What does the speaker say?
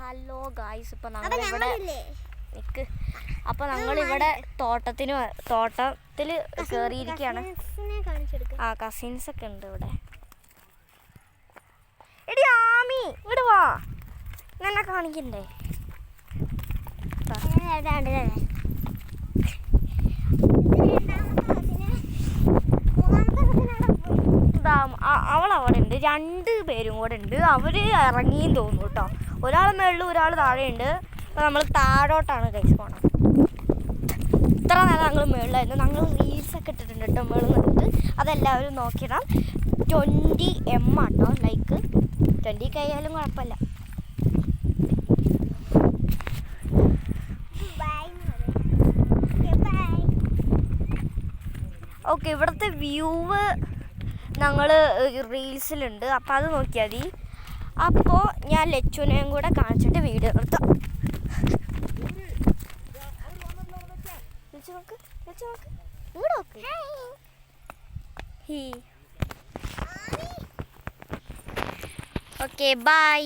Hello guys, ഇപ്പം ഞങ്ങളിവിടെ നിൽക്ക്. അപ്പം ഞങ്ങളിവിടെ തോട്ടത്തിൽ കയറിയിരിക്കുകയാണ്. ആ കസിൻസൊക്കെ ഉണ്ട് ഇവിടെ. എടി ആമി ഇവിടെ വാ, ഇങ്ങനെ കാണിക്കണ്ടേ? അവളവിടെ ഉണ്ട്, 2 പേരും കൂടെ ഉണ്ട്. അവർ ഇറങ്ങിയും തോന്നുന്നു കേട്ടോ. ഒരാൾ മേളിലും ഒരാൾ താഴെയുണ്ട്. അപ്പോൾ നമ്മൾ താഴോട്ടാണ് കഴിച്ച് പോകണം. ഇത്ര നേരം ഞങ്ങൾ മേളിലായിരുന്നു. ഞങ്ങൾ റീൽസൊക്കെ ഇട്ടിട്ടുണ്ട് കേട്ടോ മേളിൽ നിന്നിട്ട്. അതെല്ലാവരും നോക്കിയിടാം. 20M ആട്ടോ ലൈക്ക്. 20 കഴിയാലും കുഴപ്പമില്ല. ഓക്കെ, ഇവിടുത്തെ വ്യൂവ് ഞങ്ങൾ റീൽസിലുണ്ട്. അപ്പോൾ അത് നോക്കിയാൽ മതി. അപ്പോൾ ഞാൻ ലച്ചുനെയും കൂടെ കാണിച്ചിട്ട് വീഡിയോ എടുത്താം. Okay bye.